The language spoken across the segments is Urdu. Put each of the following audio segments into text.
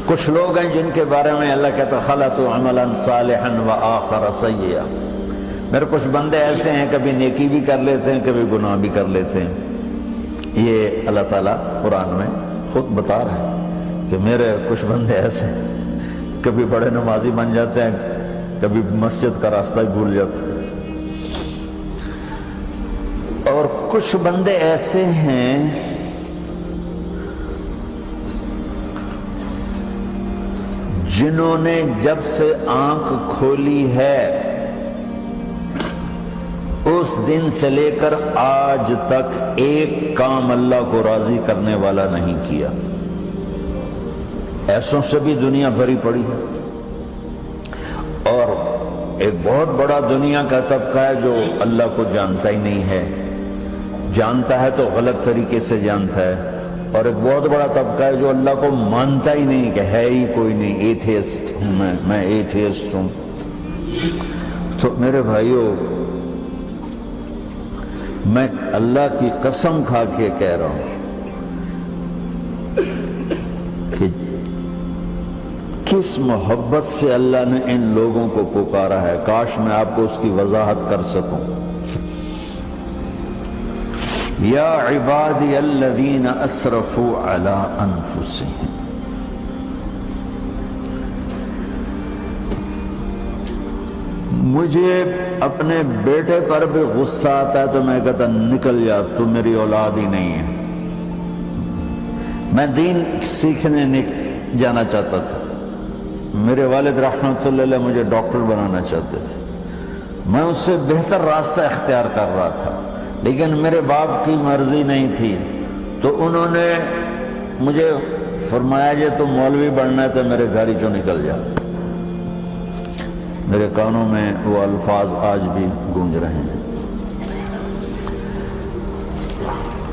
کچھ لوگ ہیں جن کے بارے میں اللہ کہتا خلطوا عملا صالحا وآخر سیئا، میرے کچھ بندے ایسے ہیں کبھی نیکی بھی کر لیتے ہیں کبھی گناہ بھی کر لیتے ہیں۔ یہ اللہ تعالیٰ قرآن میں خود بتا رہا ہے کہ میرے کچھ بندے ایسے ہیں، کبھی بڑے نمازی بن جاتے ہیں کبھی مسجد کا راستہ ہی بھول جاتے ہیں، اور کچھ بندے ایسے ہیں جنہوں نے جب سے آنکھ کھولی ہے اس دن سے لے کر آج تک ایک کام اللہ کو راضی کرنے والا نہیں کیا۔ ایسوں سے بھی دنیا بھری پڑی ہے، اور ایک بہت بڑا دنیا کا طبقہ ہے جو اللہ کو جانتا ہی نہیں ہے، جانتا ہے تو غلط طریقے سے جانتا ہے، اور ایک بہت بڑا طبقہ ہے جو اللہ کو مانتا ہی نہیں کہ ہے ہی کوئی نہیں، ایتھیسٹ ہوں میں ایتھیسٹ ہوں۔ تو میرے بھائیوں، میں اللہ کی قسم کھا کے کہہ رہا ہوں کہ کس محبت سے اللہ نے ان لوگوں کو پکارا ہے، کاش میں آپ کو اس کی وضاحت کر سکوں۔ یا عبادی الذین اسرفوا علی انفسہم، مجھے اپنے بیٹے پر بھی غصہ آتا ہے تو میں کہتا نکل جا، تو میری اولاد ہی نہیں ہے۔ میں دین سیکھنے جانا چاہتا تھا، میرے والد رحمۃ اللہ علیہ مجھے ڈاکٹر بنانا چاہتے تھے، میں اس سے بہتر راستہ اختیار کر رہا تھا، لیکن میرے باپ کی مرضی نہیں تھی، تو انہوں نے مجھے فرمایا جی تو مولوی بننا ہے تو میرے گھر ہی چوں نکل جا۔ میرے کانوں میں وہ الفاظ آج بھی گونج رہے ہیں۔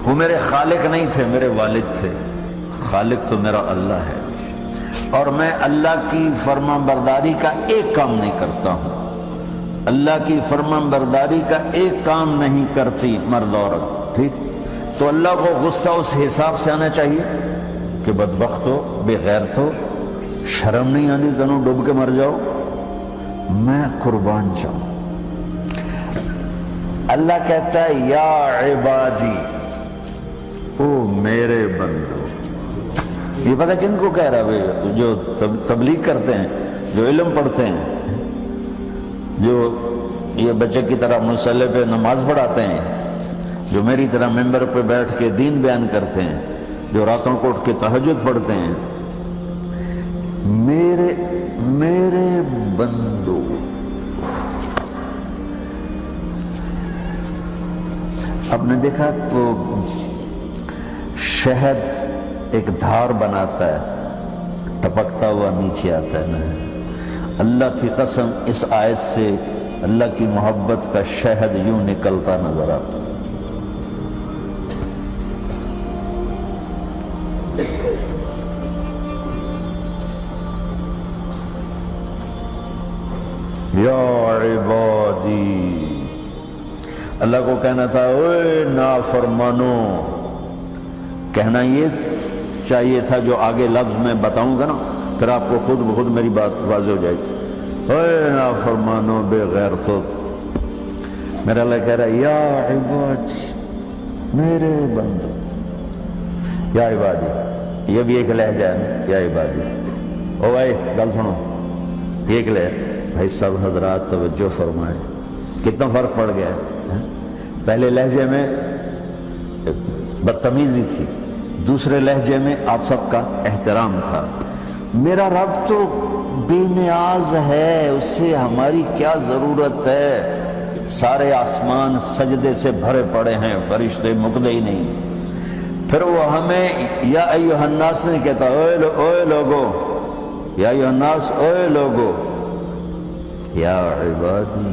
وہ میرے خالق نہیں تھے، میرے والد تھے، خالق تو میرا اللہ ہے، اور میں اللہ کی فرما برداری کا ایک کام نہیں کرتا ہوں، اللہ کی فرما برداری کا ایک کام نہیں کرتی مرد عورت، ٹھیک؟ تو اللہ کو غصہ اس حساب سے آنا چاہیے کہ بدبخت ہو، بے غیرت ہو، شرم نہیں آنی تنوں ڈوب کے مر جاؤ۔ میں قربان جاؤں، اللہ کہتا ہے یا عبادی، او میرے بندو۔ یہ پتہ کن کو کہہ رہا ہے؟ جو تبلیغ کرتے ہیں، جو علم پڑھتے ہیں، جو یہ بچے کی طرح مصلی پہ نماز پڑھاتے ہیں، جو میری طرح ممبر پہ بیٹھ کے دین بیان کرتے ہیں، جو راتوں کو اٹھ کے تہجد پڑھتے ہیں۔ میرے بندو، آپ نے دیکھا تو شہد ایک دھار بناتا ہے، ٹپکتا ہوا نیچے آتا ہے نا۔ اللہ کی قسم اس آیت سے اللہ کی محبت کا شہد یوں نکلتا نظر آتا۔ یا عبادی، اللہ کو کہنا تھا اوے نافرمانو، کہنا یہ چاہیے تھا جو آگے لفظ میں بتاؤں گا نا، پھر آپ کو خود بخود میری بات واضح ہو جائے گی۔ اوے نافرمانو، بے غیرتو، میرا اللہ کہہ رہا ہے یا عبادی، میرے بندو، یا عبادی، یہ بھی ایک لہجہ ہے نا، یا عبادی۔ او بھائی گل سنو، یہ ایک لہجہ، بھائی سب حضرات توجہ فرمائے، کتنا فرق پڑ گیا ہے۔ پہلے لہجے میں بدتمیزی تھی، دوسرے لہجے میں آپ سب کا احترام تھا۔ میرا رب تو بے نیاز ہے، اس سے ہماری کیا ضرورت ہے؟ سارے آسمان سجدے سے بھرے پڑے ہیں، فرشتے مکدے ہی نہیں۔ پھر وہ ہمیں یا ایھا الناس نہیں کہتا، اوے لوگو، یا ایھا الناس، اوے لوگو، یا عبادی،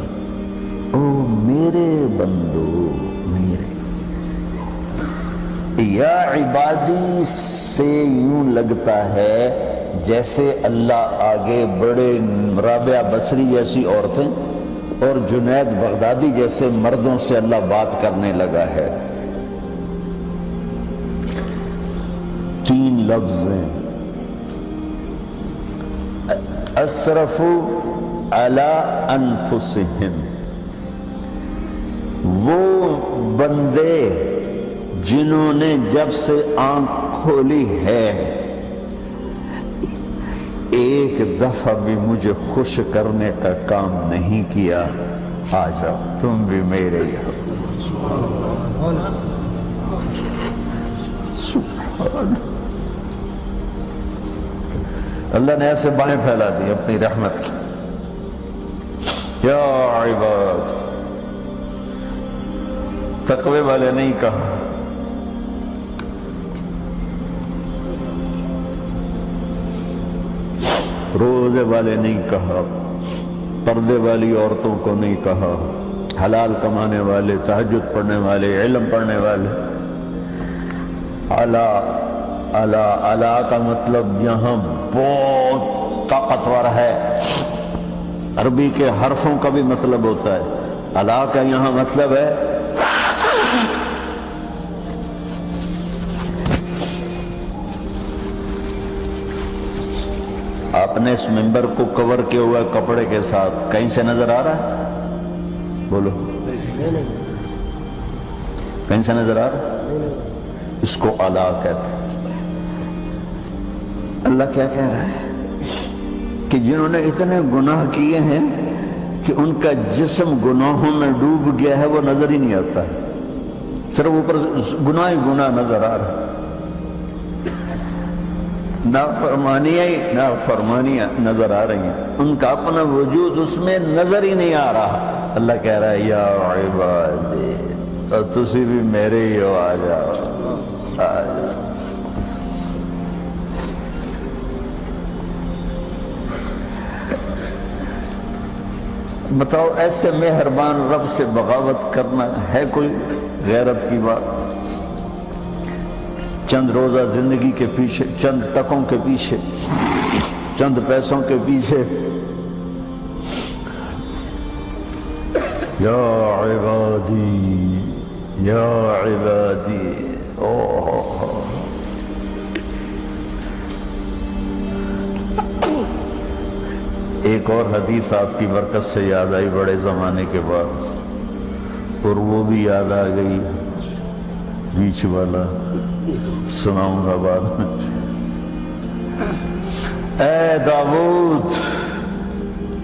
او میرے بندو، میرے۔ یا عبادی سے یوں لگتا ہے جیسے اللہ آگے بڑے رابعہ بصری جیسی عورتیں اور جنید بغدادی جیسے مردوں سے اللہ بات کرنے لگا ہے۔ 3 لفظ ہیں، اسرفوا علی انفسہم، وہ بندے جنہوں نے جب سے آنکھ کھولی ہے ایک دفعہ بھی مجھے خوش کرنے کا کام نہیں کیا، آ جاؤ تم بھی میرے یہاں۔ سبحان اللہ نے ایسے بائیں پھیلا دی اپنی رحمت کی۔ یا عباد، تقوی والے نہیں کہا، روزے والے نہیں کہا، پردے والی عورتوں کو نہیں کہا، حلال کمانے والے، تہجد پڑھنے والے، علم پڑھنے والے۔ اعلیٰ کا مطلب یہاں بہت طاقتور ہے، عربی کے حرفوں کا بھی مطلب ہوتا ہے۔ اعلیٰ کا یہاں مطلب ہے آپ نے اس ممبر کو کور کیا ہوا ہے کپڑے کے ساتھ، کہیں سے نظر آ رہا ہے؟ بولو، کہیں سے نظر آ رہا ہے؟ اس کو اعلیٰ کہتے ہیں۔ اللہ کیا کہہ رہا ہے کہ جنہوں نے اتنے گناہ کیے ہیں کہ ان کا جسم گناہوں میں ڈوب گیا ہے، وہ نظر ہی نہیں آتا ہے، صرف اوپر گناہ ہی گناہ نظر آ رہا ہے، نافرمانیاں نظر آ رہی ہیں، ان کا اپنا وجود اس میں نظر ہی نہیں آ رہا۔ اللہ کہہ رہا ہے یا عبادی، اور تسی بھی میرے ہی ہو، آ جاؤ آ جاؤ۔ بتاؤ ایسے مہربان رب سے بغاوت کرنا ہے کوئی غیرت کی بات؟ چند روزہ زندگی کے پیچھے، چند ٹکوں کے پیچھے، چند پیسوں کے پیچھے، یا عبادی یا عبادی۔ ایک اور حدیث آپ کی برکت سے یاد آئی بڑے زمانے کے بعد، اور وہ بھی یاد آ گئی، بیچ والا سناؤں گا بعد میں۔ اے داؤد،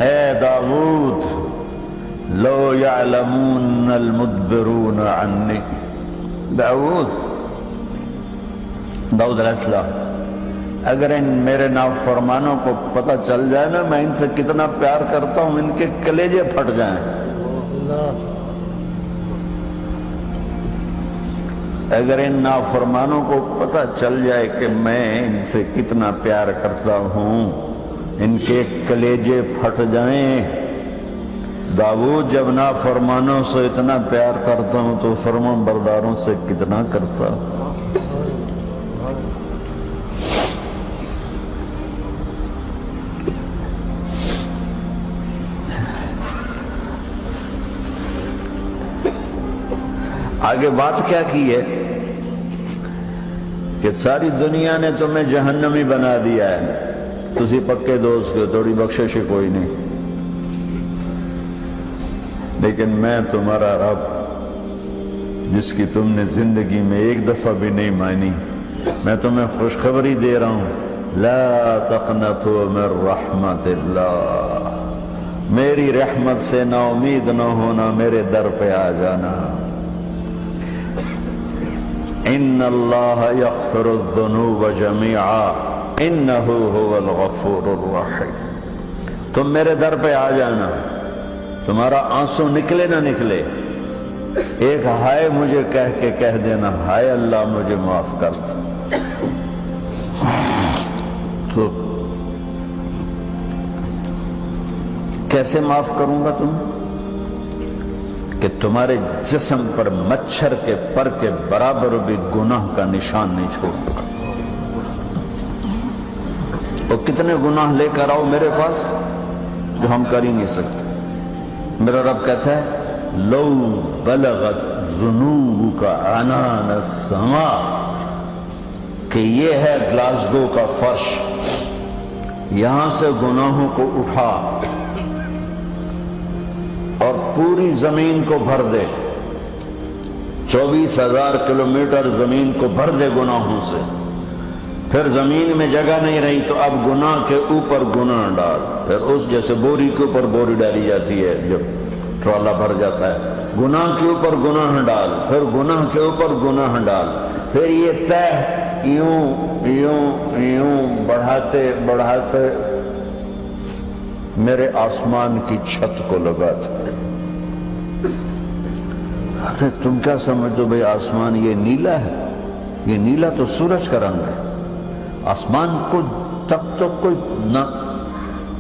اے داؤد، لو یعلمون المدبرون عنی۔ داؤد علیہ السلام، اگر ان میرے نافرمانوں کو پتہ چل جائے نا میں ان سے کتنا پیار کرتا ہوں، ان کے کلیجے پھٹ جائیں۔ اگر ان نافرمانوں کو پتہ چل جائے کہ میں ان سے کتنا پیار کرتا ہوں، ان کے کلیجے پھٹ جائیں۔ داؤد جب نافرمانوں سے اتنا پیار کرتا ہوں تو فرمان برداروں سے کتنا کرتا ہوں۔ آگے بات کیا کی ہے کہ ساری دنیا نے تمہیں جہنمی بنا دیا ہے، تسی پکے دوست کے تھوڑی بخشش کوئی نہیں، لیکن میں تمہارا رب جس کی تم نے زندگی میں ایک دفعہ بھی نہیں مانی، میں تمہیں خوشخبری دے رہا ہوں، لا تقنطوا من رحمت اللہ، میری رحمت سے نا امید نہ ہونا، میرے در پہ آ جانا۔ ان اللہ یغفر الذنوب جميعا انہ هو الغفور الرحیم۔ تم میرے در پہ آ جانا، تمہارا آنسو نکلے نہ نکلے، ایک ہائے مجھے کہہ دینا، ہائے اللہ مجھے معاف کر۔ تو کیسے معاف کروں گا تمہیں؟ کہ تمہارے جسم پر مچھر کے پر کے برابر بھی گناہ کا نشان نہیں چھوڑوں گا۔ اور کتنے گناہ لے کر آؤ میرے پاس جو ہم کر ہی نہیں سکتے۔ میرا رب کہتا ہے لو بلغت ذنوبک عنان السماء، کہ یہ ہے گلاسگو کا فرش، یہاں سے گناہوں کو اٹھا اور پوری زمین کو بھر دے، 24,000 کلومیٹر زمین کو بھر دے گناہوں سے۔ پھر زمین میں جگہ نہیں رہی تو اب گناہ کے اوپر گناہ ڈال، پھر اس جیسے بوری کے اوپر بوری ڈالی جاتی ہے جب ٹرالا بھر جاتا ہے، گناہ کے اوپر گناہ ڈال، پھر گناہ کے اوپر گناہ ڈال، پھر یہ تہ یوں یوں یوں بڑھاتے بڑھاتے میرے آسمان کی چھت کو لگاتے۔ ارے تم کیا سمجھو بھئی آسمان یہ نیلا ہے؟ یہ نیلا تو سورج کا رنگ ہے۔ آسمان کو تب تو نہ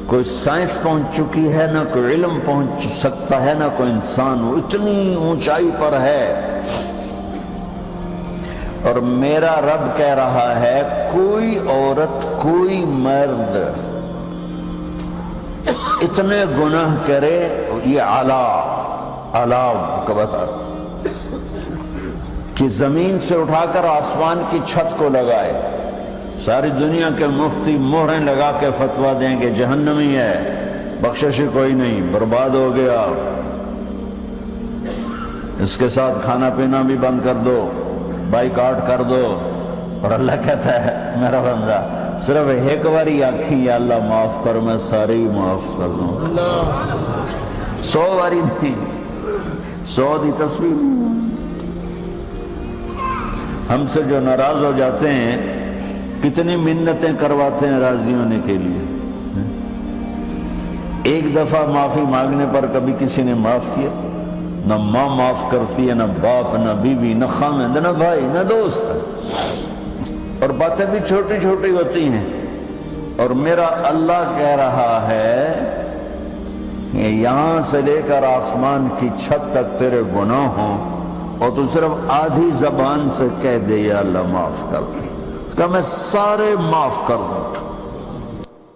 کوئی سائنس پہنچ چکی ہے، نہ کوئی علم پہنچ سکتا ہے، نہ کوئی انسان، وہ اتنی اونچائی پر ہے۔ اور میرا رب کہہ رہا ہے کوئی عورت کوئی مرد اتنے گناہ کرے، یہ علاو کا بتا کہ زمین سے اٹھا کر آسمان کی چھت کو لگائے، ساری دنیا کے مفتی مہریں لگا کے فتویٰ دیں گے جہنمی ہے، بخشش کوئی نہیں، برباد ہو گیا، اس کے ساتھ کھانا پینا بھی بند کر دو، بائیکاٹ کر دو۔ اور اللہ کہتا ہے میرا بندہ صرف ایک باری آنکھیں یا اللہ معاف کر، میں سارے ہی معاف کر دوں، 100 باری نہیں، 100 دی تسبیح۔ ہم سے جو ناراض ہو جاتے ہیں کتنی منتیں کرواتے ہیں راضی ہونے کے لیے، ایک دفعہ معافی مانگنے پر کبھی کسی نے معاف کیا؟ نہ ماں معاف کرتی ہے، نہ باپ، نہ بیوی، نہ خامند، نہ بھائی، نہ دوست، اور باتیں بھی چھوٹی چھوٹی ہوتی ہیں۔ اور میرا اللہ کہہ رہا ہے کہ یہاں سے لے کر آسمان کی چھت تک تیرے گناہ ہوں، اور تو صرف آدھی زبان سے کہہ دے یا اللہ معاف کر دے، کہ میں سارے معاف کر دوں۔